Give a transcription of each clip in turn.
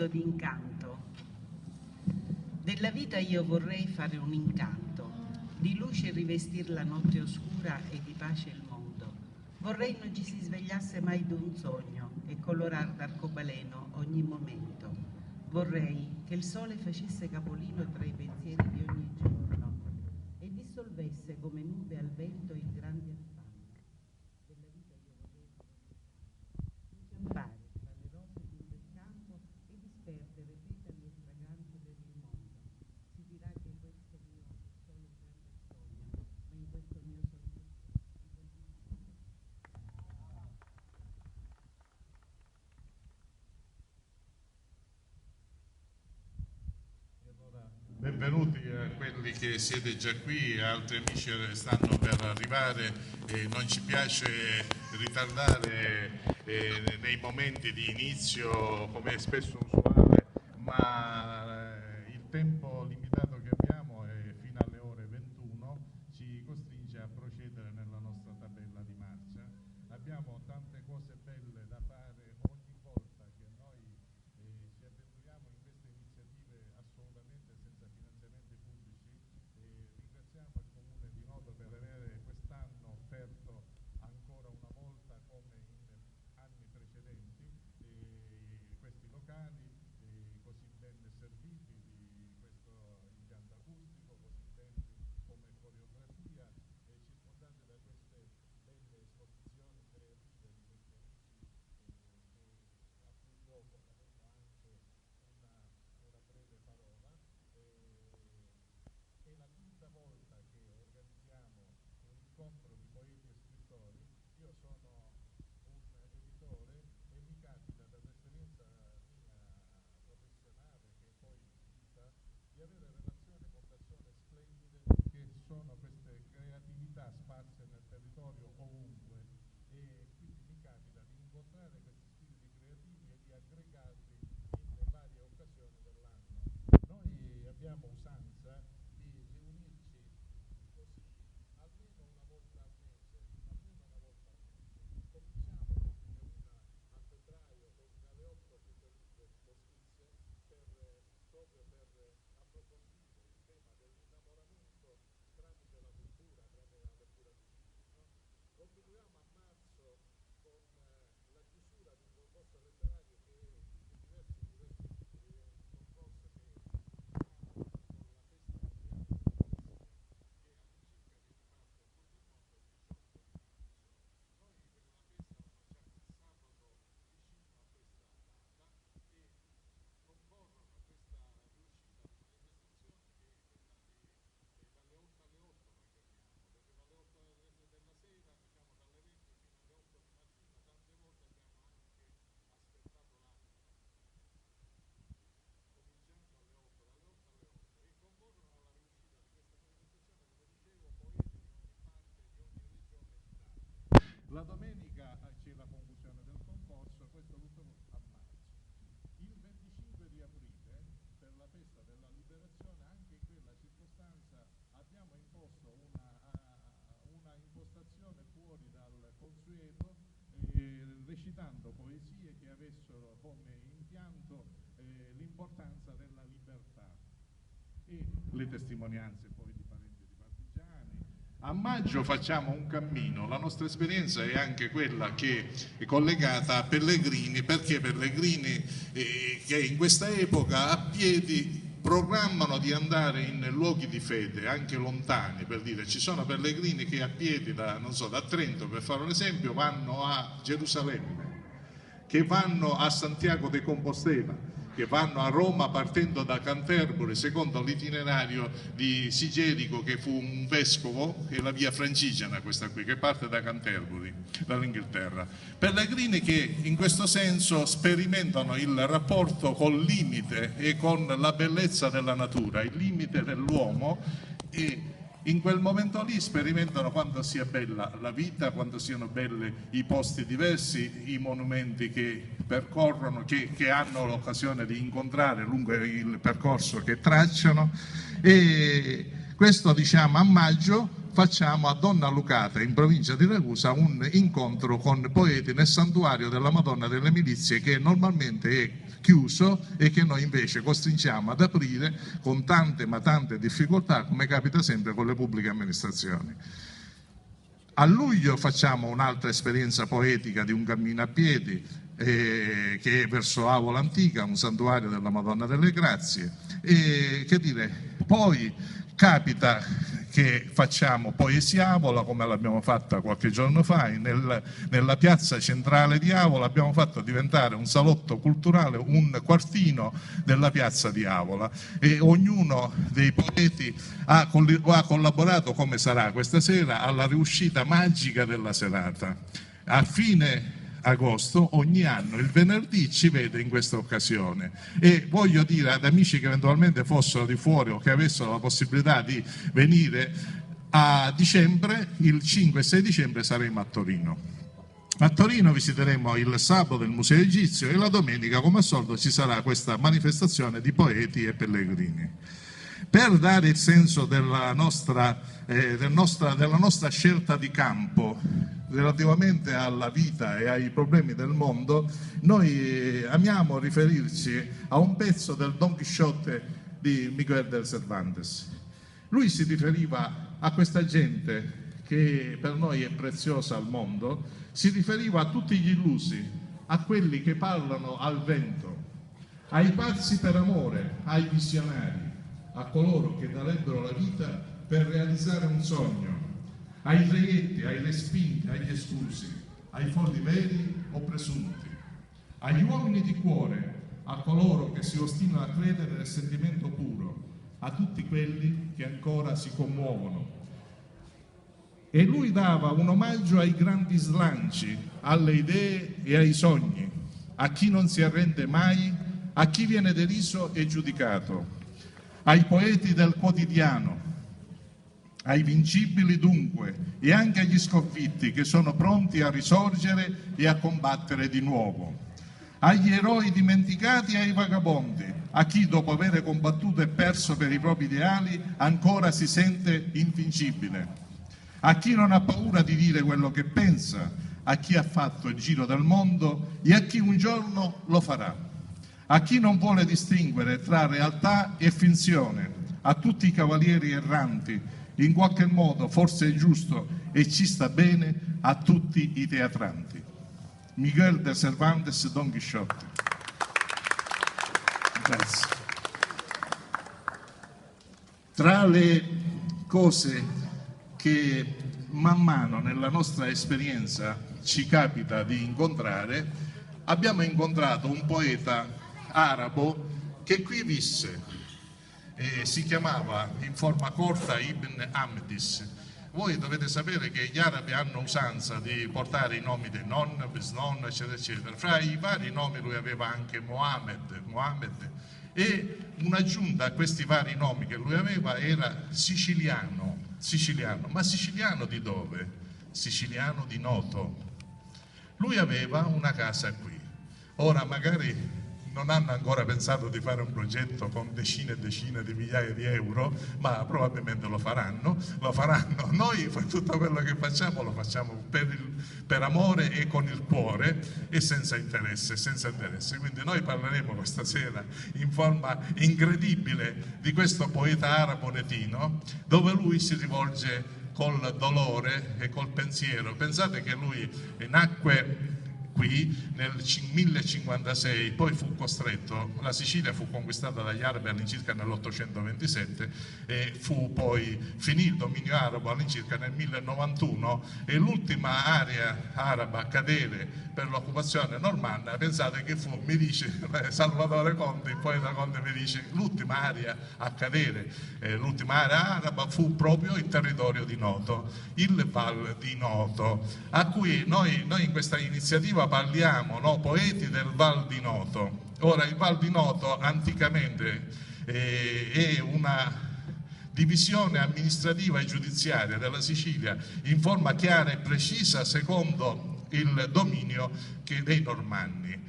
mondo d'incanto. Della vita io vorrei fare un incanto, di luce rivestir la notte oscura e di pace il mondo. Vorrei non ci si svegliasse mai d'un sogno e colorar d'arcobaleno ogni momento. Vorrei che il sole facesse capolino tra i pensieri di ogni giorno e dissolvesse come nube al vento il grande affanno. Della vita io vorrei inciampare tra le rose di un bel campo e disperdere petali e fragranze per il mondo. Si dirà che questo mio è solo un grande sogno, ma in questo mio sogno benvenuti a quelli che siete già qui, altri amici stanno per arrivare. Non ci piace ritardare nei momenti di inizio come è spesso usuale, ma il tempo limitato che abbiamo è fino alle ore 21, ci costringe a procedere nella nostra tabella di marcia. Abbiamo tante cose belle da fare ogni volta che noi ci avventuriamo in queste iniziative assolutamente senza finanziamenti pubblici. Ringraziamo il Comune di Noto per avere quest'anno offerto ancora una volta, come in anni precedenti, questi locali così ben serviti di questo impianto acustico, così belli come coreografia, circondati da queste belle esposizioni creative di questi amici a cui dopo faremo anche una breve parola. È la quinta volta che organizziamo un incontro di poeti e scrittori. Io sono un editore e mi capita, dall'esperienza mia professionale, che è poi di vita, di avere relazione con persone splendide che sono queste creatività sparse nel territorio ovunque, e quindi mi capita di incontrare questi spiriti creativi e di aggregarli in varie occasioni dell'anno. Noi abbiamo usanza di riunirci così almeno una volta al mese. Cominciamo con una a febbraio con Galeotto Futuribus Postizia proprio per approfondire il tema dell'innamoramento tramite la cultura, tramite la lettura di libri. Continuiamo a marzo con la chiusura di un concorso letterario che è di diversi libri, è un concorso che con la festa mondiale della poesia, che è all'incirca che riparte in tutto il mondo il 18 di marzo. Noi quella festa la facciamo il sabato vicino a questa data e concorrono a questa riuscita di manifestazione, che è quella dalle 8 alle 8 noi chiamiamo, perché dalle 8 della sera, diciamo dalle 20 fino alle 8 di mattina, tante volte abbiamo anche aspettato l'alba, cominciando alle 8, dalle 8 alle 8, e concorrono alla riuscita di questa manifestazione, come dicevo, poeti di ogni parte, di ogni regione d'Italia. La domenica c'è la conclusione del concorso, questo tutto a marzo. Il 25 di aprile, per la festa della liberazione, anche in quella circostanza abbiamo imposto una impostazione fuori dal consueto, recitando poesie che avessero come impianto l'importanza della libertà e le testimonianze poi di parenti di partigiani. A maggio facciamo un cammino, la nostra esperienza è anche quella che è collegata a pellegrini, perché pellegrini che in questa epoca a piedi programmano di andare in luoghi di fede anche lontani. Per dire, ci sono pellegrini che a piedi da Trento, per fare un esempio, vanno a Gerusalemme, che vanno a Santiago de Compostela, che vanno a Roma partendo da Canterbury secondo l'itinerario di Sigerico, che fu un vescovo, è la via francigena questa qui, che parte da Canterbury, dall'Inghilterra. Pellegrini che in questo senso sperimentano il rapporto col limite e con la bellezza della natura, il limite dell'uomo, e in quel momento lì sperimentano quanto sia bella la vita, quanto siano belle i posti diversi, i monumenti che percorrono, che hanno l'occasione di incontrare lungo il percorso che tracciano. E questo, diciamo, a maggio facciamo a Donna Lucata, in provincia di Ragusa, un incontro con poeti nel santuario della Madonna delle Milizie, che normalmente è chiuso e che noi invece costringiamo ad aprire con tante ma tante difficoltà, come capita sempre con le pubbliche amministrazioni. A luglio facciamo un'altra esperienza poetica di un cammino a piedi che è verso Avola Antica, un santuario della Madonna delle Grazie. Poi capita che facciamo Poesia Avola, come l'abbiamo fatta qualche giorno fa, nella piazza centrale di Avola abbiamo fatto diventare un salotto culturale, un quartino della piazza di Avola, e ognuno dei poeti ha collaborato, come sarà questa sera, alla riuscita magica della serata. A fine agosto, ogni anno, il venerdì ci vede in questa occasione, e voglio dire ad amici che eventualmente fossero di fuori o che avessero la possibilità di venire, a dicembre, il 5 e 6 dicembre saremo a Torino. A Torino visiteremo il sabato il Museo Egizio e la domenica, come al solito, ci sarà questa manifestazione di poeti e pellegrini. Per dare il senso della nostra scelta di campo relativamente alla vita e ai problemi del mondo, noi amiamo riferirci a un pezzo del Don Chisciotte di Miguel de Cervantes. Lui si riferiva a questa gente che per noi è preziosa al mondo, si riferiva a tutti gli illusi, a quelli che parlano al vento, ai pazzi per amore, ai visionari, a coloro che darebbero la vita per realizzare un sogno, ai reietti, ai respinti, agli esclusi, ai folli veri o presunti, agli uomini di cuore, a coloro che si ostinano a credere nel sentimento puro, a tutti quelli che ancora si commuovono. E lui dava un omaggio ai grandi slanci, alle idee e ai sogni, a chi non si arrende mai, a chi viene deriso e giudicato, ai poeti del quotidiano, ai vincibili dunque, e anche agli sconfitti che sono pronti a risorgere e a combattere di nuovo, agli eroi dimenticati e ai vagabondi, a chi dopo aver combattuto e perso per i propri ideali ancora si sente invincibile, a chi non ha paura di dire quello che pensa, a chi ha fatto il giro del mondo e a chi un giorno lo farà, a chi non vuole distinguere tra realtà e finzione, a tutti i cavalieri erranti, in qualche modo forse è giusto e ci sta bene, a tutti i teatranti. Miguel de Cervantes, Don Chisciotte. Grazie. Tra le cose che man mano nella nostra esperienza ci capita di incontrare, abbiamo incontrato un poeta arabo che qui visse. Si chiamava in forma corta Ibn Amdis. Voi dovete sapere che gli arabi hanno usanza di portare i nomi dei nonni, bisnonni, eccetera, eccetera. Fra i vari nomi lui aveva anche Mohammed, e un'aggiunta a questi vari nomi che lui aveva era siciliano. Ma siciliano di dove? Siciliano di Noto. Lui aveva una casa qui. Ora magari non hanno ancora pensato di fare un progetto con decine e decine di migliaia di euro, ma probabilmente lo faranno. Noi tutto quello che facciamo lo facciamo per amore e con il cuore e senza interesse. Quindi noi parleremo questa sera in forma incredibile di questo poeta arabo netino, dove lui si rivolge col dolore e col pensiero. Pensate che lui nacque qui nel 1056, poi fu costretto, la Sicilia fu conquistata dagli arabi all'incirca nell'827 e finì il dominio arabo all'incirca nel 1091, e l'ultima area araba a cadere per l'occupazione normanna, pensate che fu, mi dice Salvatore Conte, il poeta Conte mi dice, l'ultima area a cadere, l'ultima area araba fu proprio il territorio di Noto, il Val di Noto, a cui noi in questa iniziativa parliamo, no? Poeti del Val di Noto. Ora, il Val di Noto anticamente è una divisione amministrativa e giudiziaria della Sicilia in forma chiara e precisa secondo il dominio dei Normanni.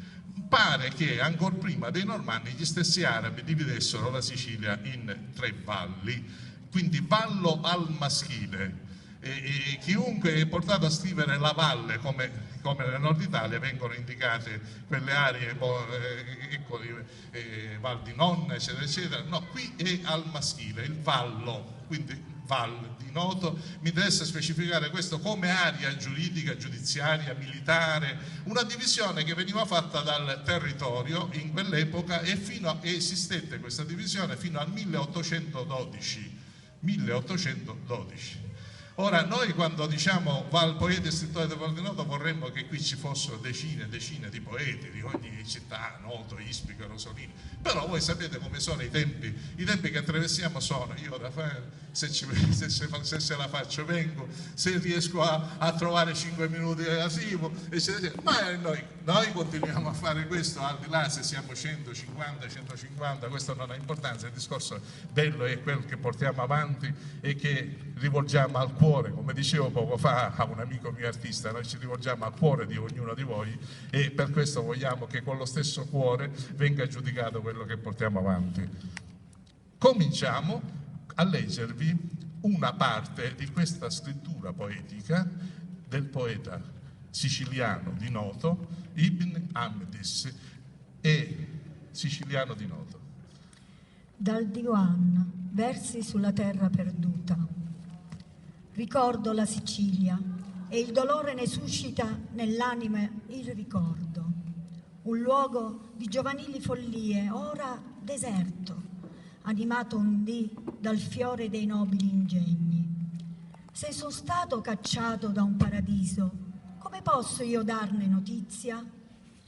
Pare che ancora prima dei Normanni gli stessi arabi dividessero la Sicilia in 3 valli, quindi vallo al maschile, E chiunque è portato a scrivere la valle, come nel nord Italia vengono indicate quelle aree, ecco, Val di Nonna, eccetera, eccetera. No, qui è al maschile, il vallo, quindi Val di Noto. Mi interessa specificare questo come area giuridica, giudiziaria, militare, una divisione che veniva fatta dal territorio in quell'epoca e esistette questa divisione fino al 1812. Ora, noi quando diciamo poeta e scrittore del Val di Noto vorremmo che qui ci fossero decine e decine di poeti di ogni città, Noto, Ispica, Rosolini, però voi sapete come sono i tempi che attraversiamo sono, io Raffaele, se ce la faccio vengo, se riesco a trovare 5 minuti arrivo, eccetera, ma noi continuiamo a fare questo, al di là se siamo 150, 150, questo non ha importanza, il discorso bello è quello che portiamo avanti e che rivolgiamo al cuore, come dicevo poco fa a un amico mio artista, noi ci rivolgiamo al cuore di ognuno di voi e per questo vogliamo che con lo stesso cuore venga giudicato quello che portiamo avanti. Cominciamo a leggervi una parte di questa scrittura poetica del poeta siciliano di Noto, Ibn Amdis, e siciliano di Noto. Dal Diwan, versi sulla terra perduta. Ricordo la Sicilia e il dolore ne suscita nell'anima il ricordo. Un luogo di giovanili follie, ora deserto, animato un dì dal fiore dei nobili ingegni. Se sono stato cacciato da un paradiso, come posso io darne notizia?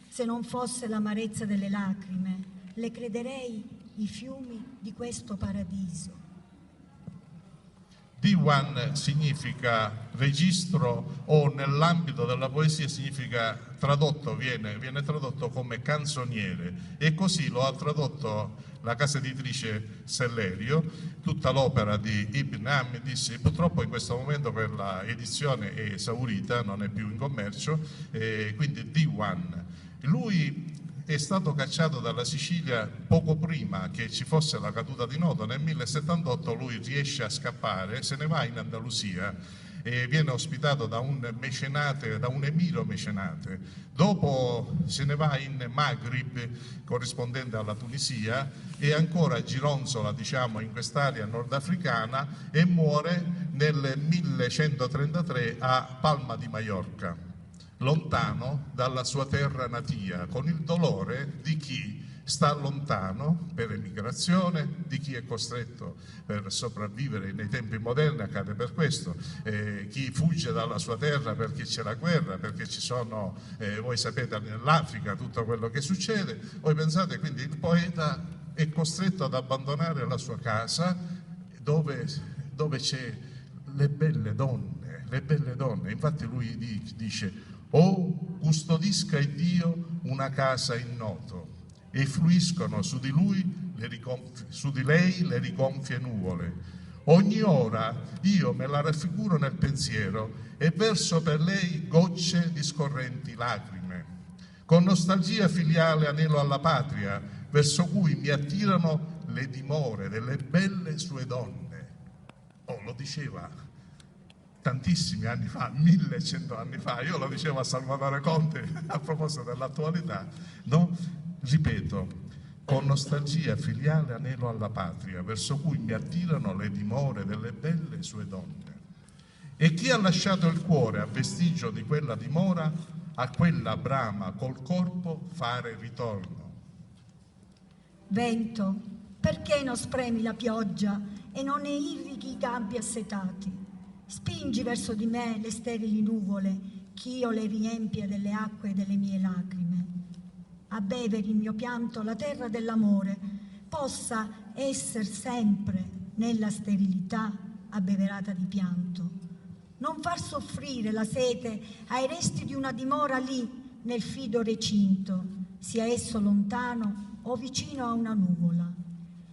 Se non fosse l'amarezza delle lacrime, le crederei i fiumi di questo paradiso. Diwan significa registro o nell'ambito della poesia significa tradotto, viene tradotto come canzoniere e così lo ha tradotto la casa editrice Sellerio, tutta l'opera di Ibn Amdis. Purtroppo in questo momento per l'edizione è esaurita, non è più in commercio, quindi Diwan. Lui è stato cacciato dalla Sicilia poco prima che ci fosse la caduta di Noto. Nel 1078 lui riesce a scappare, se ne va in Andalusia e viene ospitato da un mecenate, da un emiro mecenate. Dopo se ne va in Maghrib, corrispondente alla Tunisia, e ancora gironzola, diciamo, in quest'area nordafricana e muore nel 1133 a Palma di Maiorca, lontano dalla sua terra natia, con il dolore di chi sta lontano per emigrazione, di chi è costretto per sopravvivere nei tempi moderni, accade per questo, chi fugge dalla sua terra perché c'è la guerra, perché ci sono, voi sapete nell'Africa tutto quello che succede. Voi pensate, quindi il poeta è costretto ad abbandonare la sua casa dove c'è le belle donne, infatti lui dice: «Oh, custodisca il Dio una casa in Noto, e fluiscono su di lei le rigonfie nuvole. Ogni ora io me la raffiguro nel pensiero e verso per lei gocce di scorrenti lacrime. Con nostalgia filiale anelo alla patria, verso cui mi attirano le dimore delle belle sue donne». Oh, lo diceva tantissimi anni fa, 1100 anni fa, io lo dicevo a Salvatore Conte a proposito dell'attualità, no? Ripeto, con nostalgia filiale anelo alla patria, verso cui mi attirano le dimore delle belle sue donne. E chi ha lasciato il cuore a vestigio di quella dimora, a quella brama col corpo fare ritorno. Vento, perché non spremi la pioggia e non ne irrighi i campi assetati? Spingi verso di me le sterili nuvole, ch'io le riempia delle acque delle mie lacrime. A bevere il mio pianto la terra dell'amore possa esser sempre nella sterilità abbeverata di pianto. Non far soffrire la sete ai resti di una dimora lì nel fido recinto, sia esso lontano o vicino a una nuvola.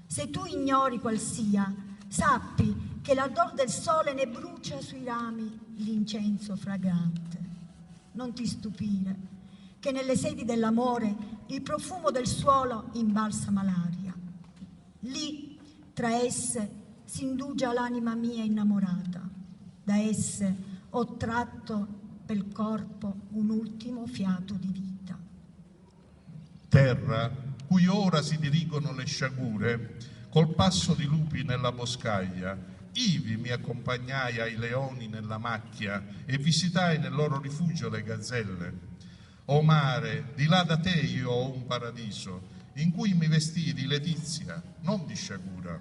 Se tu ignori qual sia, sappi che l'ardor del sole ne brucia sui rami l'incenso fragrante. Non ti stupire che nelle sedi dell'amore il profumo del suolo imbalsama l'aria. Lì, tra esse, si indugia l'anima mia innamorata. Da esse ho tratto pel corpo un ultimo fiato di vita. Terra, cui ora si dirigono le sciagure, col passo di lupi nella boscaglia, ivi mi accompagnai ai leoni nella macchia e visitai nel loro rifugio le gazzelle. O mare, di là da te io ho un paradiso, in cui mi vestii di letizia, non di sciagura.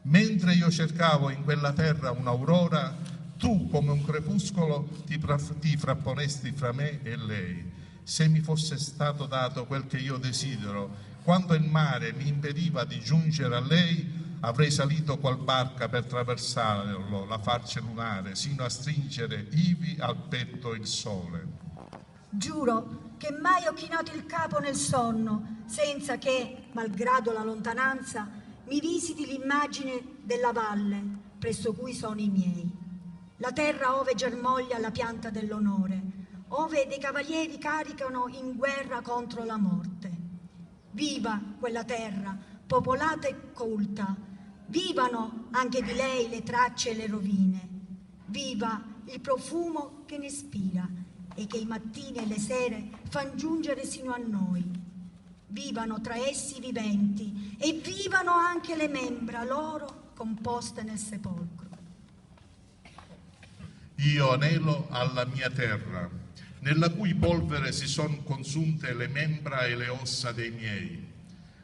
Mentre io cercavo in quella terra un'aurora, tu come un crepuscolo ti frapponesti fra me e lei. Se mi fosse stato dato quel che io desidero, quando il mare mi impediva di giungere a lei, avrei salito qual barca per traversarlo, la falce lunare, sino a stringere ivi al petto il sole. Giuro che mai ho chinato il capo nel sonno, senza che, malgrado la lontananza, mi visiti l'immagine della valle, presso cui sono i miei. La terra ove germoglia la pianta dell'onore, ove dei cavalieri caricano in guerra contro la morte. Viva quella terra, popolata e colta, vivano anche di lei le tracce e le rovine. Viva il profumo che ne spira e che i mattini e le sere fan giungere sino a noi. Vivano tra essi viventi e vivano anche le membra loro composte nel sepolcro. Io anelo alla mia terra, nella cui polvere si son consunte le membra e le ossa dei miei.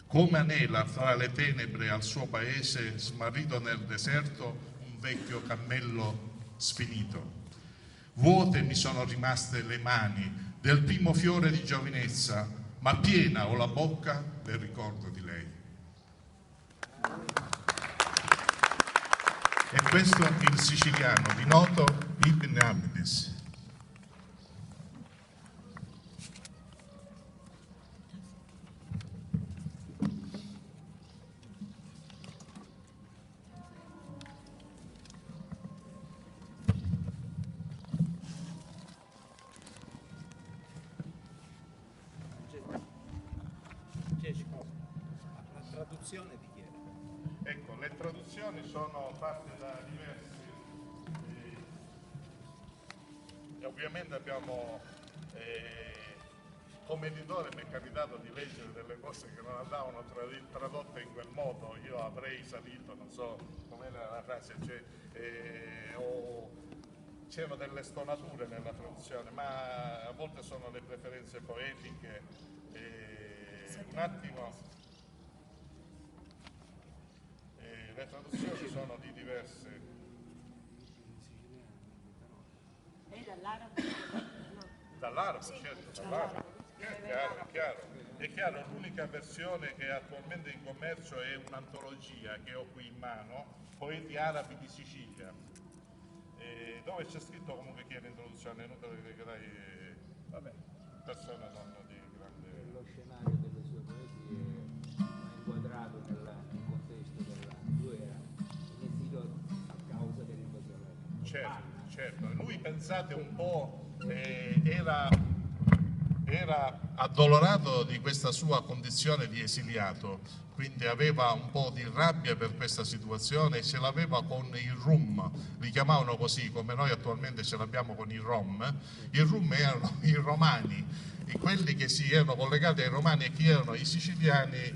Come anela fra le tenebre al suo paese, smarrito nel deserto, un vecchio cammello sfinito. Vuote mi sono rimaste le mani del primo fiore di giovinezza, ma piena ho la bocca del ricordo di lei. E questo il siciliano di noto Ibn Amidis. La traduzione di chi era? Ecco, le traduzioni sono fatte da diversi e ovviamente abbiamo come editore mi è capitato di leggere delle cose che non andavano tradotte in quel modo. Io avrei salito, non so com'era la frase, c'erano delle stonature nella traduzione, ma a volte sono le preferenze poetiche. Un attimo, le traduzioni sono di diverse. Lei dall'arabo? Dall'arabo, certo, dall'arabo. È chiaro. È chiaro, l'unica versione che è attualmente in commercio è un'antologia che ho qui in mano, Poeti arabi di Sicilia, dove c'è scritto comunque chi è l'introduzione, è inutile che dai, vabbè, persone non di grande... Lo scenario delle sue poesie è inquadrato nel contesto della guerra in esilio a causa dell'invasione. Certo. Lui, pensate un po', era addolorato di questa sua condizione di esiliato, quindi aveva un po' di rabbia per questa situazione e ce l'aveva con i Rum, li chiamavano così come noi attualmente ce l'abbiamo con i Rom. I Rum erano i romani, quelli che si erano collegati ai romani e chi erano i siciliani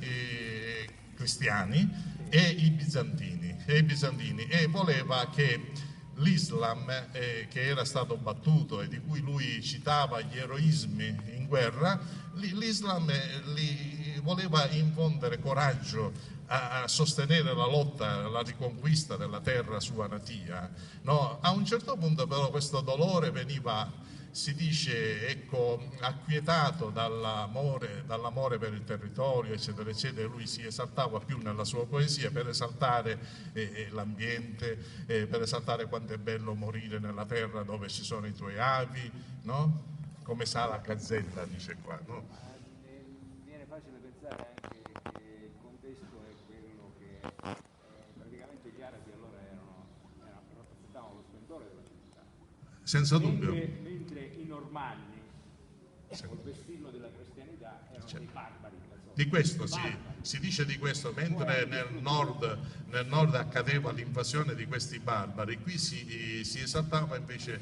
cristiani e i bizantini, e voleva che l'Islam, che era stato battuto e di cui lui citava gli eroismi in guerra, l'Islam li voleva infondere coraggio a sostenere la lotta, la riconquista della terra sua natia. No? A un certo punto però questo dolore veniva, si dice, ecco, acquietato dall'amore per il territorio, eccetera, eccetera. Lui si esaltava più nella sua poesia per esaltare l'ambiente, per esaltare quanto è bello morire nella terra dove ci sono i tuoi avi, no? Come sa la gazzetta, dice qua, no? Viene facile pensare anche che il contesto è quello che praticamente gli arabi allora rappresentavano lo splendore della civiltà. Senza dubbio. Mentre i normanni Col vestirlo della cristianità erano dei barbari. Di questo si dice di questo, mentre nel nord accadeva l'invasione di questi barbari, qui si esaltava invece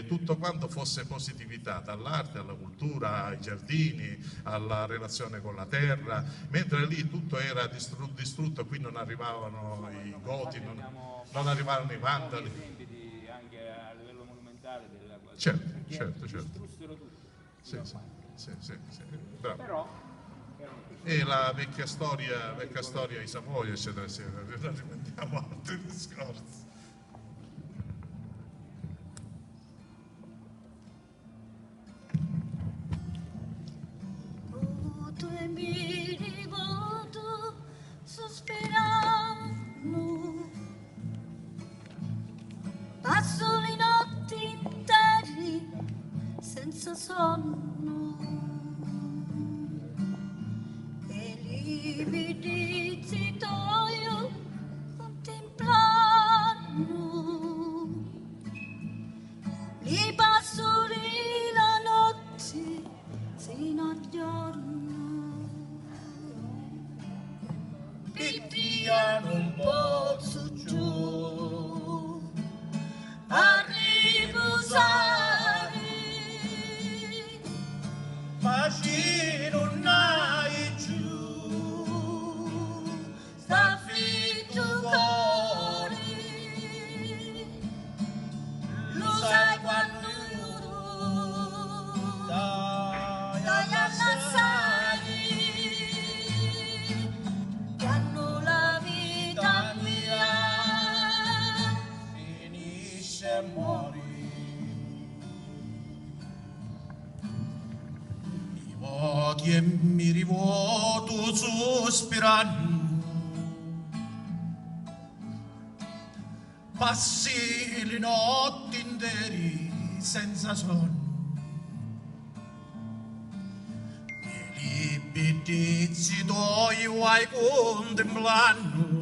tutto quanto fosse positività, dall'arte alla cultura, ai giardini, alla relazione con la terra, mentre lì tutto era distrutto, qui non arrivavano i goti, non arrivavano i vandali. Anche a livello monumentale della Certo. distrussero tutto. Sì. Bravo. Però E la vecchia storia, i Savoia, eccetera, non rimandiamo altri discorsi. Tu e mi rivolto sospirando, passo le notti interi senza sonno e lividi zitoio contemplando, li passo lì la notte sino al giorno, picchiano un po' su giù a riposare, bacino nai giù, sta afflitto cuore, lo sai quando dai ammazzare, che hanno la vita mia, finisce e muori. Mi voti e mi rivuoto sospirando, passi le notti interi senza sonno, e li bellezzi tuoi vai contemplando,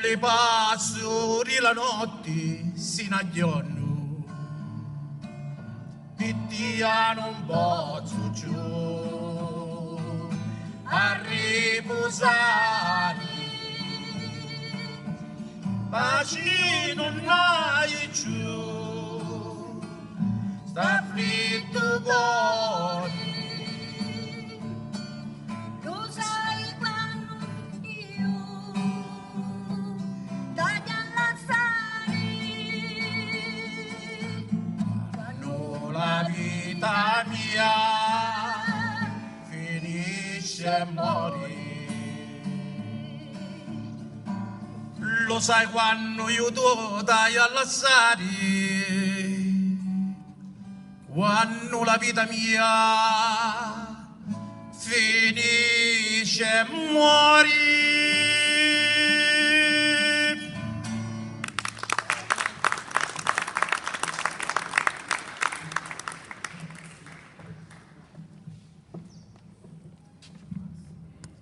le passo la notte sino a giorno, pittiano un po' su giù a riposare, bacino nai giù, sta afflitto cuore, lo sai quando io dagli ammazzare, quando la vita mia finisce e muore. Lo sai quando io tu dai a lasciare, quando la vita mia finisce e muori.